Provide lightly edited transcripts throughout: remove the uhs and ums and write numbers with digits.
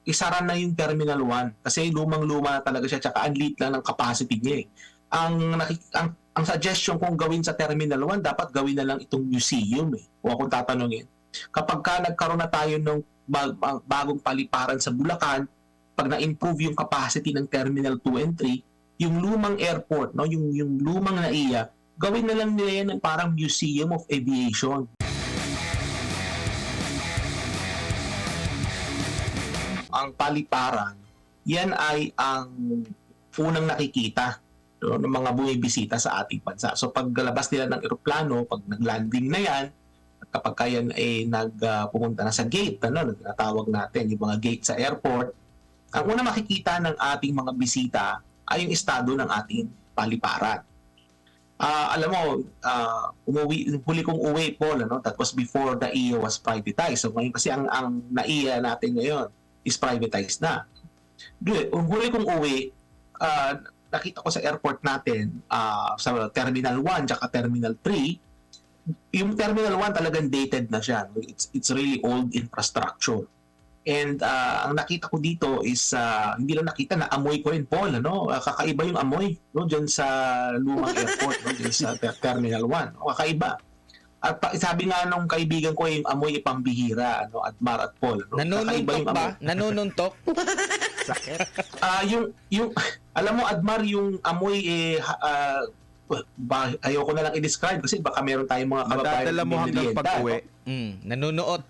isara na yung Terminal 1 kasi lumang-luma na talaga siya tsaka ang liit lang ng capacity niya eh. Ang suggestion kong gawin sa Terminal 1, dapat gawin na lang itong museum eh. Kung akong tatanungin. Kapag ka nagkaroon na tayo ng bagong paliparan sa Bulacan, pag na-improve yung capacity ng Terminal 2 and 3, yung lumang airport, no, yung lumang NAIA, gawin na lang nila yan ng parang Museum of Aviation. Ang paliparan, yan ay ang unang nakikita, no, ng mga bumibisita sa ating bansa. So paglalabas nila ng eroplano, pag nag-landing na yan, at kapag kayan ay pumunta na sa gate, ano, tinatawag natin yung mga gate sa airport, ang unang makikita ng ating mga bisita ay yung estado ng ating paliparan. Alam mo, huli kong uwi, Paul, ano, that was before the NAIA was privatized. So ngayon kasi ang NAIA natin ngayon is privatized na. Huli kong uwi, nakita ko sa airport natin, sa Terminal 1 at Terminal 3, yung Terminal 1 talagang dated na siya. It's really old infrastructure. And ang nakita ko dito is hindi lang nakita, na amoy ko rin, Paul, ano? Kakaiba yung amoy, no, diyan sa lumang airport, no, diyan sa Terminal 1. No? Kakaiba. At sabi nga nung kaibigan ko, yung amoy pambihira, ano, Admar at Paul, no? Nanununtok ba? Nanununtok? Sakit. Yung alam mo, Admar, yung amoy ayoko na lang i-describe kasi baka meron tayong mga kababayan. Madadala mo hanggang pag-uwi. Nanunuot.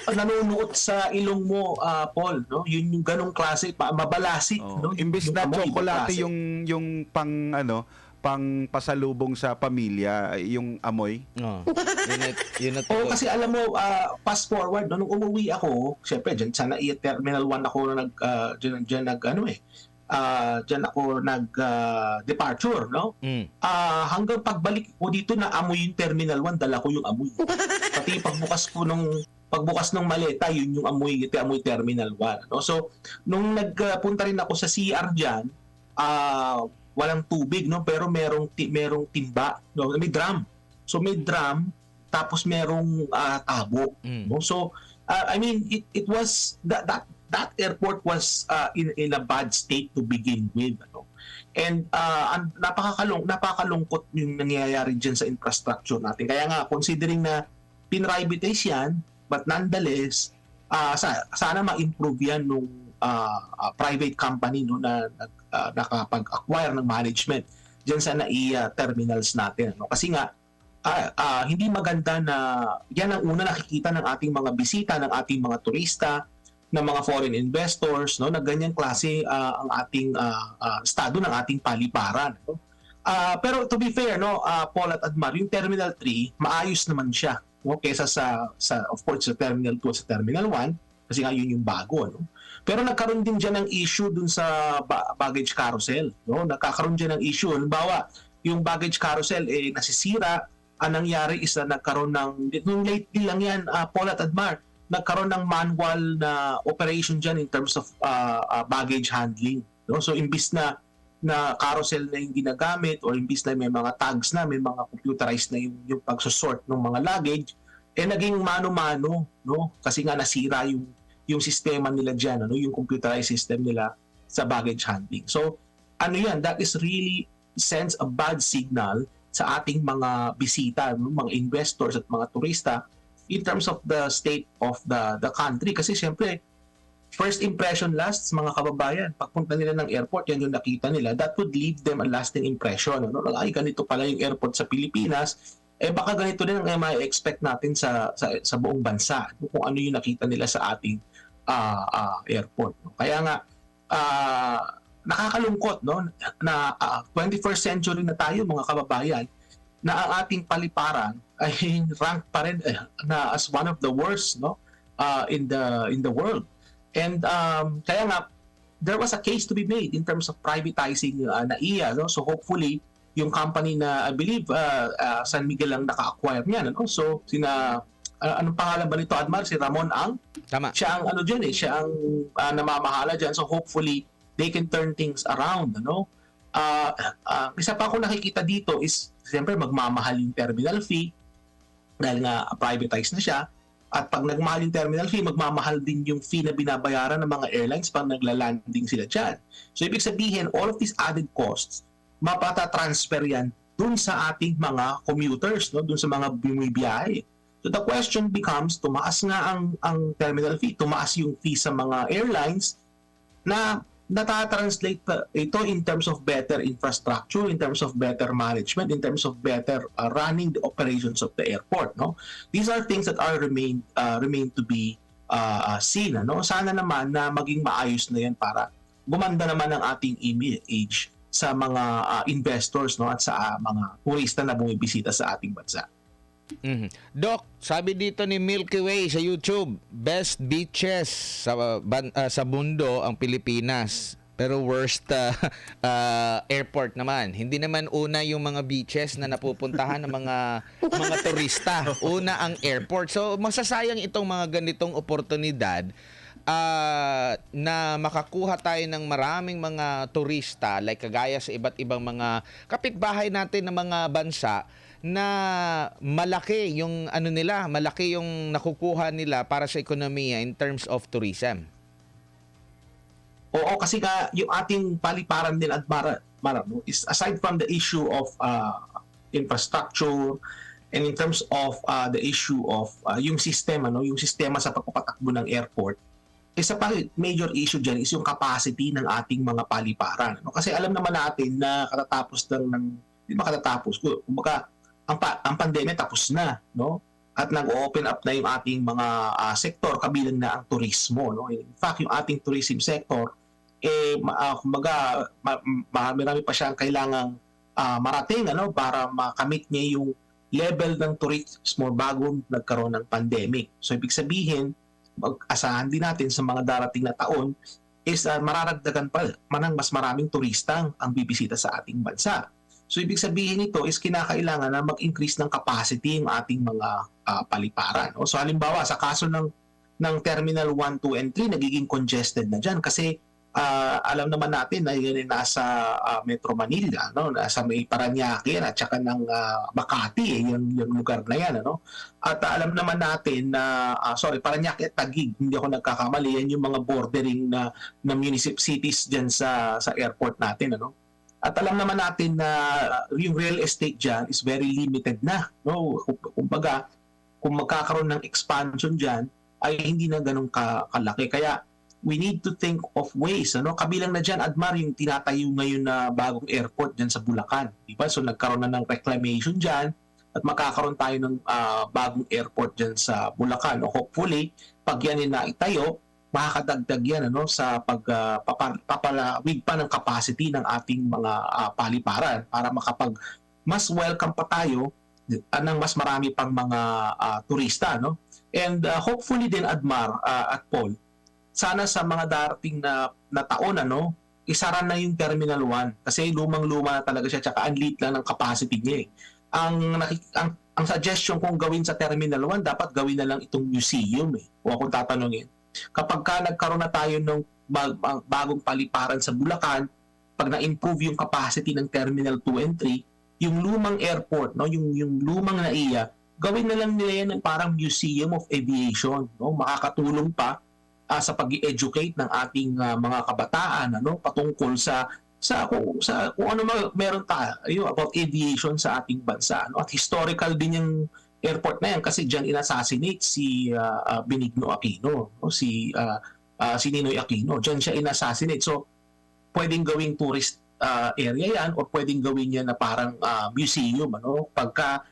Nanunuot sa ilong mo, Paul, no? Yung ganong klase, mabalasik, no? Imbis yung na amoy, tsokolate mabalasik. yung pang pasalubong sa pamilya, yung amoy. Yun na Oo, kasi alam mo, fast forward, no, nung umuwi ako, syempre, dyan sa NAIA Terminal 1 ako departure, no? Hanggang pagbalik ko dito na amoy yung Terminal 1, dala ko yung amoy. Pati pagbukas ng maleta, yun yung amoy Terminal 1, no? So, nung nagpunta rin ako sa CR diyan, walang tubig, no, pero merong timba, no, may drum. So may drum, tapos merong tabo, no. So I mean, it was that airport was in a bad state to begin with, ano. And napakalungkot yung nangyayari diyan sa infrastructure natin. Kaya nga, considering na pinrivatize yan, but nonetheless, sana ma-improve yan nung private company, no, na nakapag-acquire ng management diyan sa NAIA terminals natin, no? Kasi nga hindi maganda na yan ang una nakikita ng ating mga bisita, ng ating mga turista, ng mga foreign investors, no, na ganyang klase ang ating estado ng ating paliparan, no? Pero to be fair, no, Paul at Admar, yung Terminal 3 maayos naman siya, no, kaysa sa of course sa Terminal 2 at sa Terminal 1 kasi nga yun yung bago, no. Pero nagkaroon din dyan ng issue dun sa baggage carousel, no? Nagkakaroon dyan ng issue. Halimbawa, yung baggage carousel nasisira. Ang nangyari is na nagkaroon nung lately lang yan, Paul at Admar, nagkaroon ng manual na operation dyan in terms of baggage handling, no? So imbis na carousel na yung ginagamit or imbis na may mga tags na, may mga computerized na yung pagsosort ng mga luggage, naging mano-mano, no? Kasi nga nasira yung sistema nila dyan, ano, yung computerized system nila sa baggage handling. So, that is really sends a bad signal sa ating mga bisita, mga investors at mga turista in terms of the state of the country. Kasi siyempre, first impression lasts, mga kababayan. Pagpunta nila ng airport, yan yung nakita nila, that would leave them a lasting impression. Ano? Ay, ganito pala yung airport sa Pilipinas. Baka ganito din ang ma-expect natin sa buong bansa, kung ano yung nakita nila sa ating airport, no? Kaya nga nakakalungkot, no, na 21st century na tayo, mga kababayan, na ang ating paliparan ay rank pa rin na as one of the worst, no, in the world. And kaya nga there was a case to be made in terms of privatizing NAIA, no? So hopefully yung company na I believe San Miguel ang naka-acquire niyan, no? So anong pangalan ba nito, Admar? Si Ramon Ang? Tama. Siya ang siya ang namamahala dyan. So hopefully they can turn things around, ano? Isa pa ako nakikita dito is siyempre magmamahal yung terminal fee dahil nga privatized na siya. At pag nagmahal yung terminal fee, magmamahal din yung fee na binabayaran ng mga airlines pag nagla-landing sila dyan. So ibig sabihin, all of these added costs, mapata-transfer yan dun sa ating mga commuters, no? Dun sa mga bumibiyahe. So the question becomes, tumaas nga ang terminal fee, tumaas yung fee sa mga airlines na natatranslate ito in terms of better infrastructure, in terms of better management, in terms of better running the operations of the airport. No, these are things that are remain to be seen. No, sana naman na maging maayos na yan para gumanda naman ang ating image sa mga investors, no, at sa mga turista na bumibisita sa ating bansa. Mhm. Doc, sabi dito ni Milky Way sa YouTube, best beaches sa mundo ang Pilipinas. Pero worst airport naman. Hindi naman una yung mga beaches na napupuntahan ng mga turista. Una ang airport. So masasayang itong mga ganitong oportunidad na makakuha tayo ng maraming mga turista like kagaya sa iba't ibang mga kapitbahay natin ng mga bansa na malaki yung malaki yung nakukuha nila para sa ekonomiya in terms of tourism. Oo, kasi nga yung ating paliparan din at no, is aside from the issue of infrastructure and in terms of the issue of yung sistema, no, yung sistema sa pagpapatakbo ng airport, isa pa major issue dyan is yung capacity ng ating mga paliparan. No? Kasi alam naman natin na di ba katatapos, kumbaga, ang pandemya tapos na, no? At nag-open up na yung ating mga sektor, kabilang na ang turismo, no? In fact, yung ating tourism sector, kumbaga, marami pa siyang kailangang marating, ano, para makamit niya yung level ng turismo bago nagkaroon ng pandemic. So, ibig sabihin, asahan din natin sa mga darating na taon is mararagdagan pa manang mas maraming turista ang bibisita sa ating bansa. So ibig sabihin nito is kinakailangan na mag-increase ng capacity ng ating mga paliparan. No? So halimbawa sa kaso ng Terminal 1, 2, and 3 nagiging congested na dyan kasi alam naman natin na yun ay nasa Metro Manila, no? Nasa may Parañaque at saka ng Makati, yung lugar na yan. Ano? At alam naman natin na, Parañaque at Taguig, hindi ako nagkakamali, yan yung mga bordering na municipalities dyan sa airport natin. Ano? At alam naman natin na yung real estate dyan is very limited na. No? Kumbaga, kung magkakaroon ng expansion dyan, ay hindi na ganun kalaki. Kaya we need to think of ways. Ano? Kabilang na dyan, Admar, yung tinatayo ngayon na bagong airport dyan sa Bulacan. Diba? So nagkaroon na ng reclamation dyan at makakaroon tayo ng bagong airport dyan sa Bulacan. O hopefully, pag yan na itayo, makakadagdag yan sa papalawig pa ng capacity ng ating mga paliparan para mas welcome pa tayo ng mas marami pang mga turista. No? And hopefully din, Admar at Paul, sana sa mga darating na taon, isara na yung Terminal 1 kasi lumang-luma na talaga siya tsaka ang liit lang ng capacity niya. Ang suggestion kong gawin sa Terminal 1, dapat gawin na lang itong museum. O akong tatanungin, kapag nagkaroon na tayo ng bagong paliparan sa Bulacan, pag na-improve yung capacity ng Terminal 2 and 3, yung lumang airport, yung lumang NAIA, gawin na lang nila yan ng parang museum of aviation. Makakatulong pa sa pag-educate ng ating mga kabataan patungkol sa kung ano meron tayo about aviation sa ating bansa. At historical din yung airport na yan kasi diyan inassassinate si Benigno Aquino, si Ninoy Aquino. Diyan siya inassassinate. So pwedeng gawing tourist area yan or pwedeng gawin yan na parang museum pagka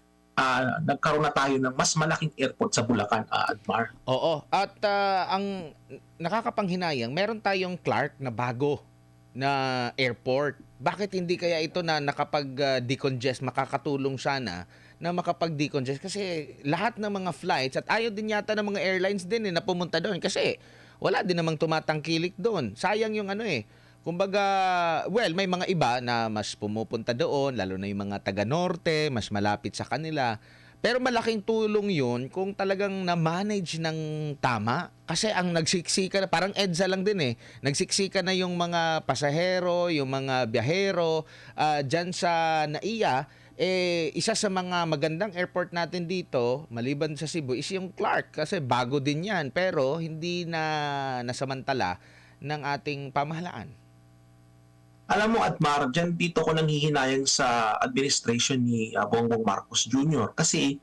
nagkaroon na tayo ng mas malaking airport sa Bulacan, Admar. Oo. At ang nakakapanghinayang, meron tayong Clark na bago na airport. Bakit hindi kaya ito na nakapag-decongest, makakatulong sana na makapag-decongest? Kasi lahat ng mga flights, at ayaw din yata ng mga airlines din na pumunta doon kasi wala din namang tumatangkilik doon. Sayang yung kumbaga, may mga iba na mas pumupunta doon, lalo na yung mga taga-norte, mas malapit sa kanila. Pero malaking tulong yun kung talagang na-manage ng tama. Kasi ang nagsiksika na, parang EDSA lang din nagsiksika na yung mga pasahero, yung mga biyahero dyan sa NAIA Isa sa mga magandang airport natin dito, maliban sa Cebu, is yung Clark kasi bago din yan pero hindi na nasamantala ng ating pamahalaan. Alam mo, Atmar, dyan dito ko nanghihinayang sa administration ni Bongbong Marcos Jr. Kasi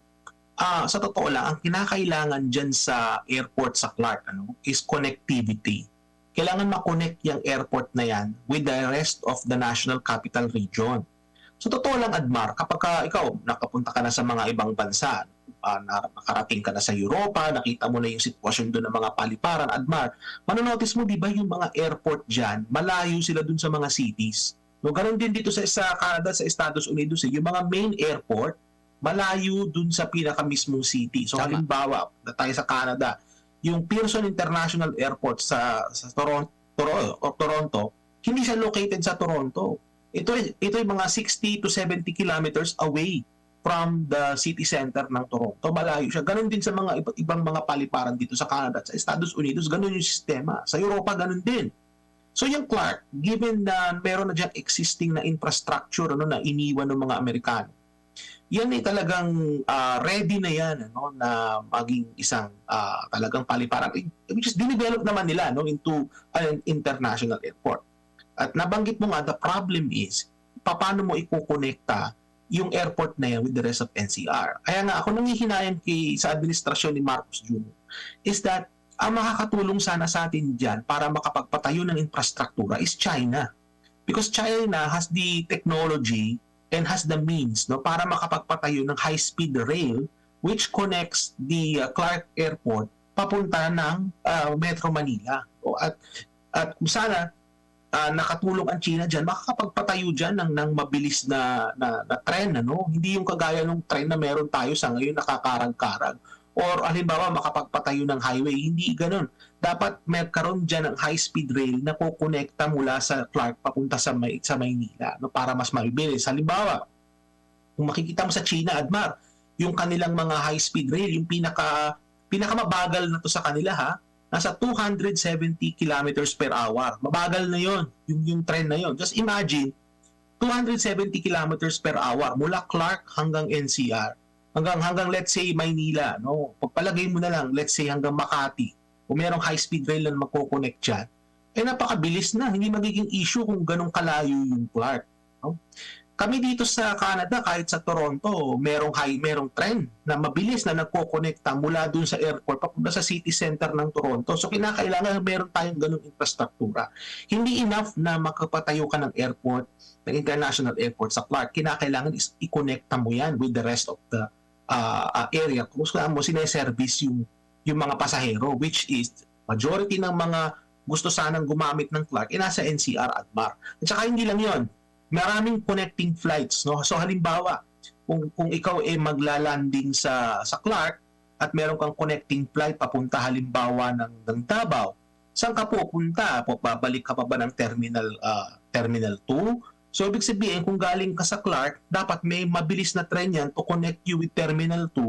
sa totoo lang, ang kinakailangan dyan sa airport sa Clark is connectivity. Kailangan makonect yung airport na yan with the rest of the National Capital Region. So totoo lang, Admar, kapag ikaw nakapunta ka na sa mga ibang bansa, nakarating ka na sa Europa, nakita mo na yung sitwasyon doon ng mga paliparan, Admar, manonotice mo, di ba yung mga airport dyan, malayo sila doon sa mga cities. No, ganun din dito sa Canada, sa Estados Unidos, yung mga main airport, malayo doon sa pinaka-mismong city. So Tama. halimbawa, na tayo sa Canada, yung Pearson International Airport sa Toronto, hindi siya located sa Toronto. Ito ay mga 60 to 70 kilometers away from the city center ng Toronto. Malayo siya. Ganon din sa mga ibang mga paliparan dito sa Canada at sa Estados Unidos, ganon yung sistema. Sa Europa, ganon din. So yung Clark, given na meron na dyan existing na infrastructure na iniwan ng mga Amerikano, yan ay talagang ready na yan na maging isang talagang paliparan. Which is dinevelop naman nila into an international airport. At nabanggit mo nga, the problem is, paano mo ikukonekta yung airport na yan with the rest of NCR. Kaya nga ako nangihinayang sa administrasyon ni Marcos Jr. is that ang makakatulong sana sa atin dyan para makapagpatayo ng infrastruktura is China. Because China has the technology and has the means para makapagpatayo ng high-speed rail which connects the Clark Airport papunta ng Metro Manila. At sana nakatulong ang China dyan, makakapagpatayo dyan ng mabilis na tren. Hindi yung kagaya ng tren na meron tayo sa ngayon nakakarag-karag. Or halimbawa makapagpatayo ng highway, hindi ganun. Dapat magkaroon dyan ng high-speed rail na kukonekta mula sa Clark papunta sa Maynila para mas mabilis. Halimbawa, kung makikita mo sa China, Admar, yung kanilang mga high-speed rail, yung pinakamabagal na to sa kanila nasa 270 kilometers per hour. Mabagal na yon yung tren na yon. Just imagine, 270 kilometers per hour mula Clark hanggang NCR. Hanggang let's say Maynila, pagpalagay mo na lang, let's say hanggang Makati, kung merong high-speed rail na magkoconnect dyan, napakabilis na, hindi magiging issue kung ganong kalayo yung Clark. Kami dito sa Canada, kahit sa Toronto, merong tren na mabilis na nagkoconnecta mula dun sa airport papunta sa city center ng Toronto. So kinakailangan meron tayong ganong infrastruktura. Hindi enough na makapatayo ka ng airport, ng international airport sa Clark. Kinakailangan is i-connecta mo yan with the rest of the area kung saan mo sineservice yung mga pasahero, which is majority ng mga gusto sanang gumamit ng Clark nasa NCR at BAR. At saka hindi lang yon, maraming connecting flights. So halimbawa, kung ikaw maglalanding sa Clark at meron kang connecting flight papunta halimbawa ng Davao, saan ka pupunta? Babalik ka pa ba ng Terminal 2? So, ibig sabihin, kung galing ka sa Clark, dapat may mabilis na tren yan to connect you with Terminal 2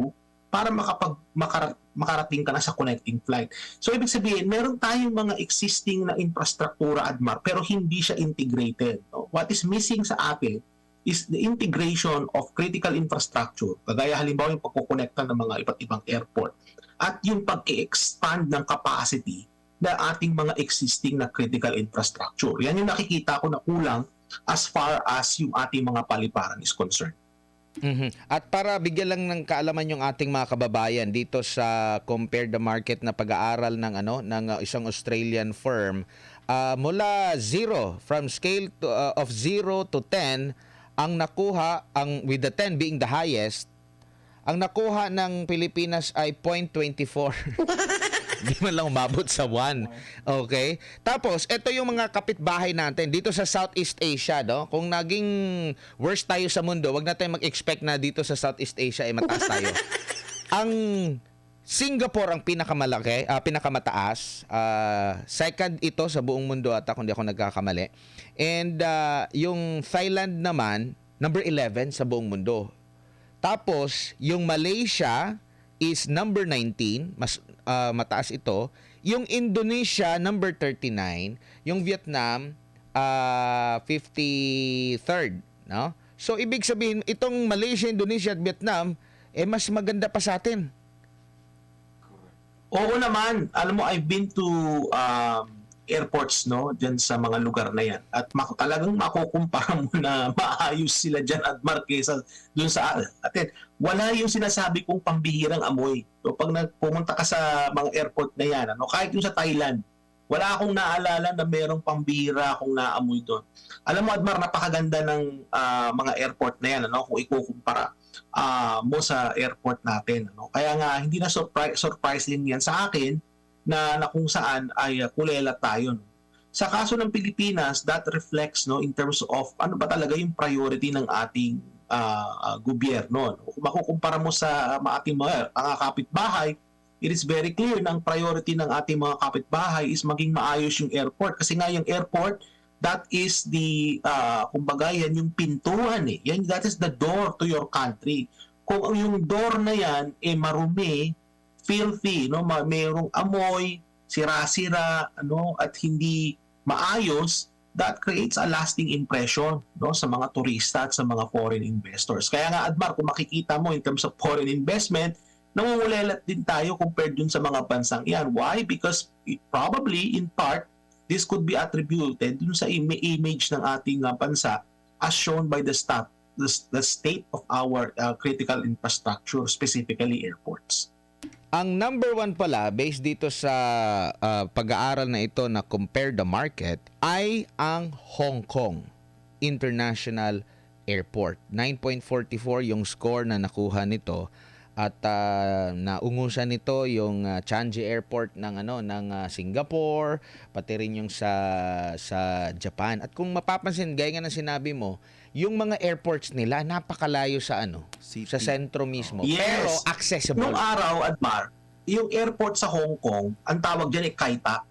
para makarating ka na sa connecting flight. So, ibig sabihin, meron tayong mga existing na infrastruktura, Admar, pero hindi siya integrated. What is missing sa atin is the integration of critical infrastructure, kagaya halimbawa yung pagkukonekta ng mga iba't ibang airport, at yung pag-expand ng capacity na ating mga existing na critical infrastructure. Yan yung nakikita ko na kulang as far as yung ating mga paliparan is concerned. At para bigyan lang ng kaalaman yung ating mga kababayan dito sa Compare the Market na pag-aaral ng isang Australian firm, mula 0 from scale of 0 to 10, ang nakuha with the 10 being the highest, ang nakuha ng Pilipinas ay 0.24. Hindi man lang umabot sa 1. Okay? Tapos, ito yung mga kapitbahay natin dito sa Southeast Asia, Kung naging worst tayo sa mundo, wag na tayong mag-expect na dito sa Southeast Asia ay mataas tayo. Ang Singapore ang pinakamataas. Second ito sa buong mundo ata kung di ako nagkakamali. And yung Thailand naman, number 11 sa buong mundo. Tapos, yung Malaysia is number 19, mas mataas ito. Yung Indonesia, number 39. Yung Vietnam, 53rd. No? So ibig sabihin, itong Malaysia, Indonesia at Vietnam, mas maganda pa sa atin. Oo naman. Alam mo, I've been to airports, no, dyan sa mga lugar na yan. At talagang makukumpara mo na maayos sila dyan at kesa dun sa atin. Wala yung sinasabi kong pambihirang amoy. So, pag pumunta ka sa mga airport na yan, ano, kahit yung sa Thailand, wala akong naalala na merong pambihira akong naamoy doon. Alam mo, Admar, napakaganda ng mga airport na yan, ano, kung ikukumpara mo sa airport natin. Ano. Kaya nga, hindi na surprising yan sa akin na kung saan ay kulela tayo. No. Sa kaso ng Pilipinas, that reflects, no, in terms of ano ba talaga yung priority ng ating gobyerno. No. Kung makukumpara mo sa ating mga kapitbahay, it is very clear na ang priority ng ating mga kapitbahay is maging maayos yung airport. Kasi nga yung airport, that is the, kumbaga yan yung pintuan eh. Yan, that is the door to your country. Kung yung door na yan marumi, filthy, no, mayroong amoy, sira-sira, ano, at hindi maayos, that creates a lasting impression, no, sa mga turista at sa mga foreign investors. Kaya nga, Admar, kung makikita mo in terms of foreign investment, nangungulelat din tayo compared dun sa mga bansang yan. Why? Because probably, in part, this could be attributed dun sa image ng ating bansa as shown by the state of our critical infrastructure, specifically airports. Ang number one pala, based dito sa pag-aaral na ito na compare the market, ay ang Hong Kong International Airport. 9.44 yung score na nakuha nito. At naungusan nito yung Changi Airport ng Singapore, pati rin yung sa Japan. At kung mapapansin, gaya nga ng sinabi mo, yung mga airports nila napakalayo sa City. sa sentro mismo. Yes. Pero accessible. Nung araw, Admar, yung airport sa Hong Kong, ang tawag dyan ay Kai Tak.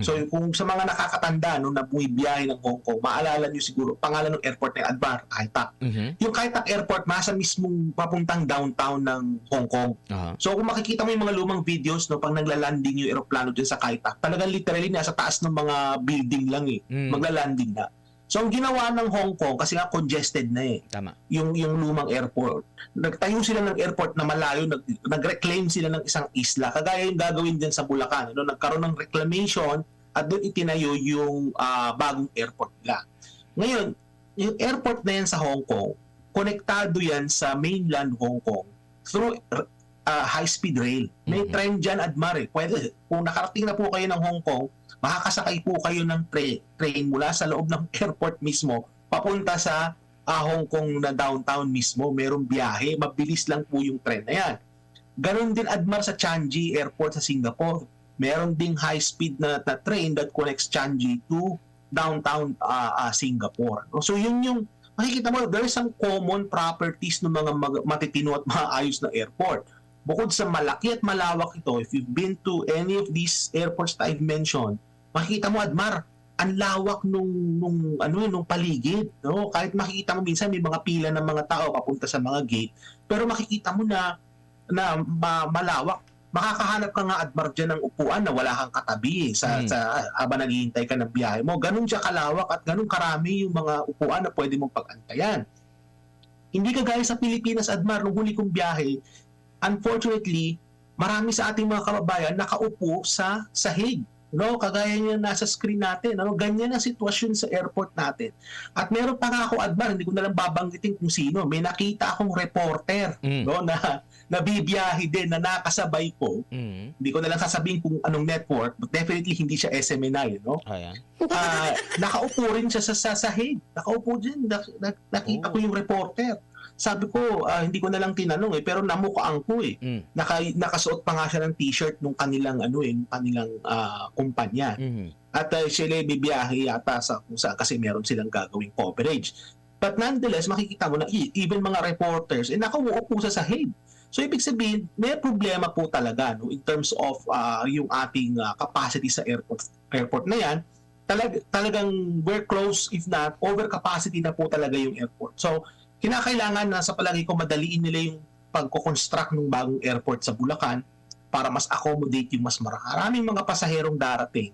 So kung sa mga nakakatanda no, na bumibiyahe ng Hong Kong, maalala nyo siguro, pangalan ng airport na Admar, Kai Tak. Yung Kai Tak Airport, nasa mismong papuntang downtown ng Hong Kong. So kung makikita mo yung mga lumang videos, no, pag nagla-landing yung aeroplano dyan sa Kai Tak, talagang literally nasa taas ng mga building lang magla-landing na. So ang ginawa ng Hong Kong, kasi nga congested na Tama. yung lumang airport. Nagtayo sila ng airport na malayo, nag-reclaim sila ng isang isla. Kagaya yung gagawin din sa Bulacan. No? Nagkaroon ng reclamation at doon itinayo yung bagong airport nila. Ngayon, yung airport na yan sa Hong Kong, konektado yan sa mainland Hong Kong through high-speed rail. May train dyan, Admar. Pwede, kung nakarating na po kayo ng Hong Kong, makakasakay po kayo ng train mula sa loob ng airport mismo papunta sa Hong Kong na downtown mismo. Merong biyahe, mabilis lang po yung train na yan. Ganon din, Admar, sa Changi Airport sa Singapore. Meron ding high-speed na train that connects Changi to downtown Singapore. So yun yung makikita mo, there's some common properties ng mga matitino at maayos na airport. Bukod sa malaki at malawak ito, if you've been to any of these airports that I've mentioned, makikita mo, Admar, ang lawak nung paligid, no? Kahit makikita mo minsan may mga pila ng mga tao papunta sa mga gate, pero makikita mo na malawak. Makakahanap ka nga, Admar, dyan ng upuan na wala kang katabi sa habang naghihintay ka ng biyahe mo. Ganun siya kalawak at ganun karami yung mga upuan na pwede mong pag-antayan. Hindi kagaya sa Pilipinas, Admar, nung huli kong biyahe, unfortunately, marami sa ating mga kababayan nakaupo sa sahig. No, kagaya niya nasa screen natin. Ano, ganyan ang sitwasyon sa airport natin. At meron pa nga ako, Admar, hindi ko na lang babanggitin kung sino. May nakita akong reporter, no, na nabibiyahe din, na nakasabay ko. Hindi ko na lang sasabihin kung anong network, but definitely hindi siya SMNI, no? Nakaupo rin siya sa sahig. Nakaupo din. Nakita ko yung reporter. Sabi ko, hindi ko na lang tinanong pero namukhaan ko nakasuot pa nga siya ng t-shirt nung kanilang kumpanya. At sila bibiyahe yata sa kung saan kasi meron silang gagawing coverage. But nonetheless, makikita mo na even mga reporters nakaupo sa sahig. So ibig sabihin, may problema po talaga in terms of yung ating capacity sa airport na yan. Talagang we're close, if not over capacity na po talaga yung airport. So kinakailangan na sa palagi ko madaliin nila yung pagko-construct ng bagong airport sa Bulacan para mas accommodate yung mas maraming mga pasaherong darating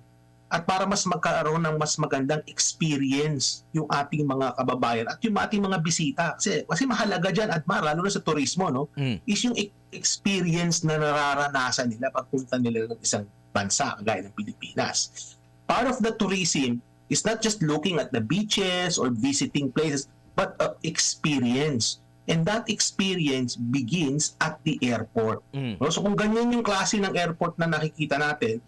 at para mas magkaroon ng mas magandang experience yung ating mga kababayan at yung ating mga bisita. Kasi mahalaga dyan, at lalo na sa turismo, no, is yung experience na nararanasan nila pagpunta nila ng isang bansa gaya ng Pilipinas. Part of the tourism is not just looking at the beaches or visiting places, but experience. And that experience begins at the airport. No? So kung ganyan yung klase ng airport na nakikita natin,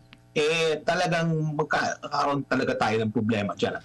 talagang magkakaroon talaga tayo ng problema dyan.